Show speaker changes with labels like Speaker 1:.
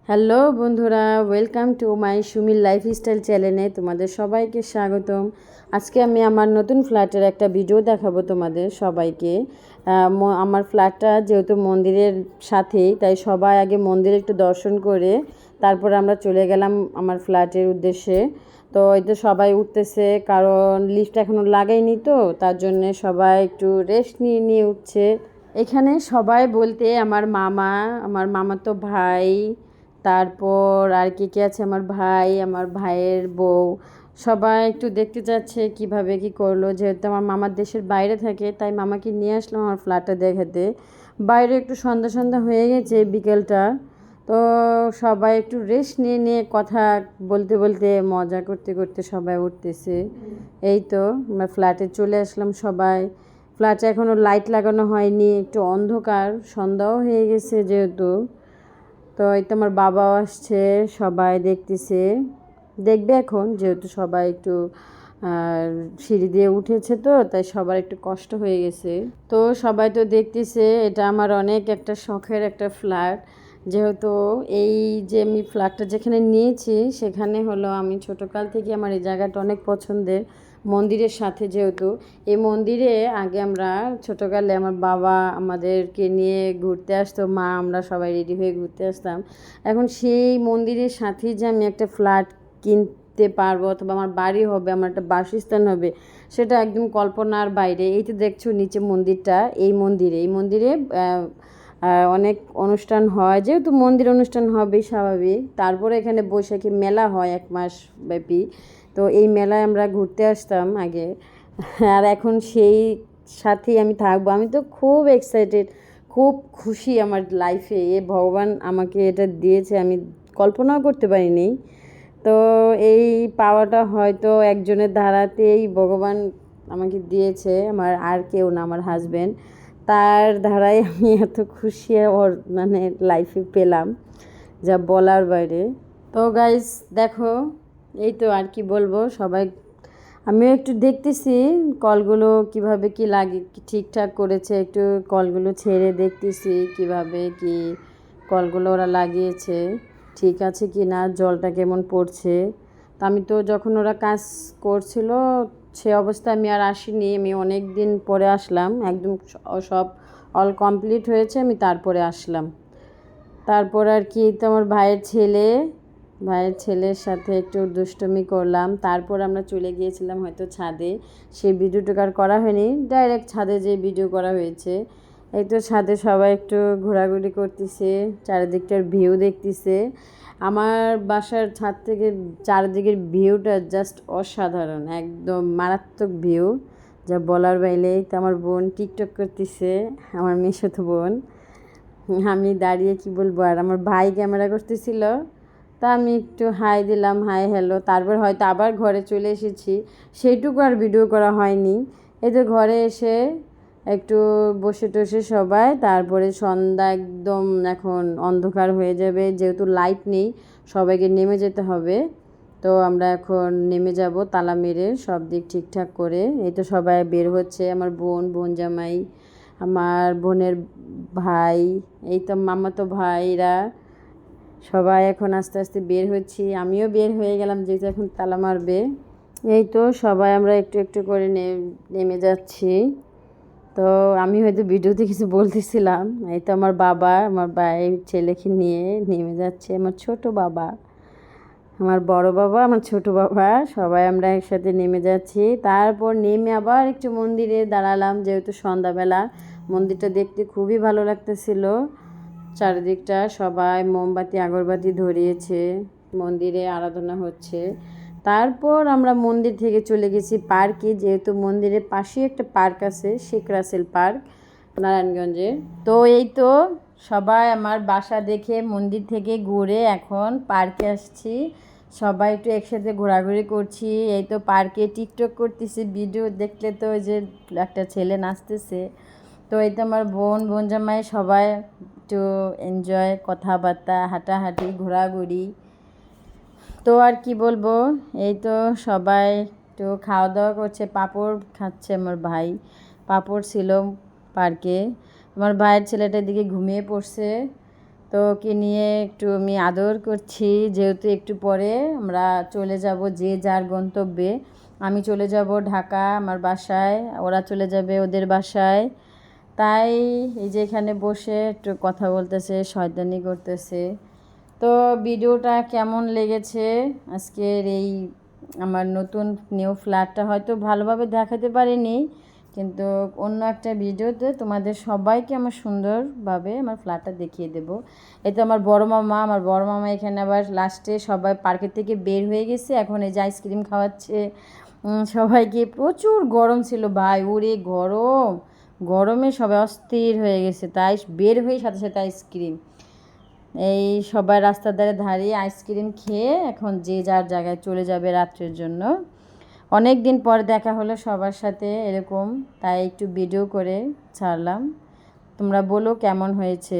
Speaker 1: Hello বন্ধুরা, welcome to my সুমির lifestyle চ্যানেলে তোমাদের সবাইকে স্বাগতম। আজকে আমি আমার নতুন ফ্ল্যাটের একটা ভিডিও দেখাবো তোমাদের সবাইকে। আমার ফ্ল্যাটটা যেহেতু মন্দিরের সাথেই, তাই সবাই আগে মন্দিরে একটু দর্শন করে তারপর আমরা চলে গেলাম আমার ফ্ল্যাটের উদ্দেশ্যে। তো এই তো সবাই উঠতেছে, কারণ লিফট এখনও লাগাইনি, তো তার জন্যে সবাই একটু রেস্ট নিয়ে নিয়ে উঠছে। এখানে সবাই বলতে আমার মামাতো ভাই, তারপর আর কে আছে, আমার ভাই, আমার ভাইয়ের বউ, সবাই একটু দেখতে যাচ্ছে কিভাবে কি করলো। যেহেতু আমার মামার দেশের বাইরে থাকে, তাই মামাকে নিয়ে আসলাম আমার ফ্ল্যাটটা দেখাতে। বাইরে একটু সন্ধ্যা সন্ধ্যা হয়ে গেছে, বিকেলটা। তো সবাই একটু রেস্ট নিয়ে নিয়ে কথা বলতে বলতে মজা করতে করতে সবাই উঠতেছে। এই তো আমরা ফ্ল্যাটে চলে আসলাম সবাই। ফ্ল্যাটে এখনও লাইট লাগানো হয়নি, একটু অন্ধকার, সন্ধ্যাও হয়ে গেছে যেহেতু। তো এই তো আমার বাবাও আসছে, সবাই দেখতেছে, দেখবে এখন, যেহেতু সবাই একটু সিঁড়ি দিয়ে উঠেছে, তো তাই সবার একটু কষ্ট হয়ে গেছে। তো সবাই তো দেখতেছে, এটা আমার অনেক একটা শখের একটা ফ্ল্যাট। যেহেতু এই যে আমি ফ্ল্যাটটা যেখানে নিয়েছি, সেখানে হলো আমি ছোটোকাল থেকে আমার এই জায়গাটা অনেক পছন্দের। মন্দিরের সাথে যেহেতু, এই মন্দিরে আগে আমরা ছোটোকালে আমার বাবা আমাদেরকে নিয়ে ঘুরতে আসতো, মা আমরা সবাই রেডি হয়ে ঘুরতে আসতাম। এখন সেই মন্দিরের সাথেই যে আমি একটা ফ্ল্যাট কিনতে পারবো, অথবা আমার বাড়ি হবে, আমার একটা বাসস্থান হবে, সেটা একদম কল্পনার বাইরে। এই তো দেখছো নিচে মন্দিরটা, এই মন্দিরে অনেক অনুষ্ঠান হয়, যেহেতু মন্দির অনুষ্ঠান হবেই স্বাভাবিক। তারপরে এখানে বৈশাখী মেলা হয় 1 মাস ব্যাপী। তো এই মেলায় আমরা ঘুরতে আসতাম আগে, আর এখন সেই সাথেই আমি থাকবো। আমি তো খুব এক্সাইটেড, খুব খুশি আমার লাইফে, ভগবান আমাকে এটা দিয়েছে, আমি কল্পনাও করতে পারিনি। তো এই পাওয়াটা হয়তো একজনের ধারাতেই ভগবান আমাকে দিয়েছে, আমার আর কেউ না, আমার হাজব্যান্ড, তার ধারায় আমি এত খুশি ওর মানে লাইফে পেলাম, যা বলার বাইরে। তো গাইস দেখো, এই তো আর কি বলবো, সবাই আমিও একটু দেখতেছি কলগুলো কিভাবে কি লাগে, কি ঠিকঠাক করেছে, একটু কলগুলো ছেড়ে দেখতেছি কিভাবে কি কলগুলো ওরা লাগিয়েছে, ঠিক আছে কি না, জলটা কেমন পড়ছে। তা আমি তো যখন ওরা কাজ করছিল সে অবস্থায় আমি আর আসিনি, আমি অনেক দিন পরে আসলাম, একদম সব অল কমপ্লিট হয়েছে, আমি তারপরে আসলাম। তারপর আর কি, তো আমার ভাইয়ের ছেলের সাথে একটু দুষ্টুমি করলাম, তারপর আমরা চলে গিয়েছিলাম হয়তো ছাদে। সেই ভিডিওটুকু আর করা হয়নি, ডাইরেক্ট ছাদে যে ভিডিও করা হয়েছে। এই তো ছাদে সবাই একটু ঘোরাঘুরি করতেছে, চারিদিকটার ভিউ দেখতেছে। আমার বাসার ছাদ থেকে চারিদিকের ভিউটা জাস্ট অসাধারণ, একদম মারাত্মক ভিউ, যা বলার বাইরে। তো আমার বোন টিকটক করতেছে, আমার মেশোতো বোন। আমি দাঁড়িয়ে কি বলবো, আর আমার ভাই ক্যামেরা করতেছিল, তা আমি একটু হাই দিলাম, হাই হ্যালো, তারপর হয়তো আবার ঘরে চলে এসেছি, সেইটুকু আর ভিডিও করা হয়নি। এই তো ঘরে এসে একটু বসে টসে সবাই, তারপরে সন্ধ্যা একদম, এখন অন্ধকার হয়ে যাবে, যেহেতু লাইট নেই, সবাইকে নেমে যেতে হবে। তো আমরা এখন নেমে যাব তালা মেরে সব দিক ঠিকঠাক করে। এই তো সবাই বের হচ্ছে, আমার বোন জামাই, আমার বোনের ভাই, এই তো মামাতো ভাইরা, সবাই এখন আস্তে আস্তে বের হচ্ছি, আমিও বের হয়ে গেলাম যেহেতু এখন তালা মারবে। এই তো সবাই আমরা একটু একটু করে নেমে যাচ্ছি। তো আমি হয়তো ভিডিওতে কিছু বলতেছিলাম। এই তো আমার ভাই ছেলেকে নিয়ে নেমে যাচ্ছে, আমার ছোট বাবা, আমার বড় বাবা, আমার ছোট বাবা, সবাই আমরা একসাথে নেমে যাচ্ছি। তারপর নেমে আবার একটু মন্দিরে দাঁড়ালাম, যেহেতু সন্ধ্যাবেলা, মন্দিরটা দেখতে খুবই ভালো লাগতেছিল। চারিদিকটা সবাই মোমবাতি আগরবাতি ধরিয়েছে, মন্দিরে আরাধনা হচ্ছে। তারপর আমরা মন্দির থেকে চলে গেছি পার্কে, যেহেতু মন্দিরের পাশেই একটা পার্ক আছে, শেখ রাসেল পার্ক, নারায়ণগঞ্জে। তো এই তো সবাই আমার বাসা দেখে মন্দির থেকে ঘুরে এখন পার্কে আসছি, সবাই একটু একসাথে ঘোরাঘুরি করছি। এই তো পার্কে টিকটক করতেছি, ভিডিও দেখলে তো ওই যে একটা ছেলে নাচতেছে। তো এই তো আমার বোন জামাই সবাই একটু এনজয়, কথাবার্তা, হাঁটাহাঁটি, ঘোরাঘুরি। তো আর কি বলবো, এই তো সবাই একটু খাওয়া দাওয়া করছে, পাঁপড় খাচ্ছে আমার ভাই, পাঁপড় ছিল পার্কে। আমার ভাইয়ের ছেলেটার দিকে ঘুমিয়ে পড়ছে। তো তো ওকে নিয়ে একটু আমি আদর করছি, যেহেতু একটু পরে আমরা চলে যাব যে যার গন্তব্যে। আমি চলে যাব ঢাকা আমার বাসায়, ওরা চলে যাবে ওদের বাসায়। তাই এই যে এখানে বসে একটু কথা বলতেছে, শয়তানি করতেছে। তো ভিডিওটা কেমন লেগেছে আজকের এই আমার নতুন নিউ ফ্ল্যাটটা হয়তো ভালোভাবে দেখাতে পারিনি, কিন্তু অন্য একটা ভিডিওতে তোমাদের সবাইকে আমার সুন্দরভাবে আমার ফ্ল্যাটটা দেখিয়ে দেবো। এই তো আমার বড় মামা এখানে আবার লাস্টে সবাই পার্কের থেকে বের হয়ে গেছে, এখন এই যে আইসক্রিম খাওয়াচ্ছে সবাইকে। প্রচুর গরম ছিল ভাই, ওরে গরম, গরমে সবাই অস্থির হয়ে গেছে, তাই বের হয়ে সাথে সাথে আইসক্রিম। এই সবাই রাস্তার ধারে দাঁড়িয়ে আইসক্রিম খেয়ে এখন যে যার জায়গায় চলে যাবে রাত্রের জন্য। অনেক দিন পর দেখা হলো সবার সাথে এরকম, তাই একটু ভিডিও করে ছাড়লাম। তোমরা বলো কেমন হয়েছে।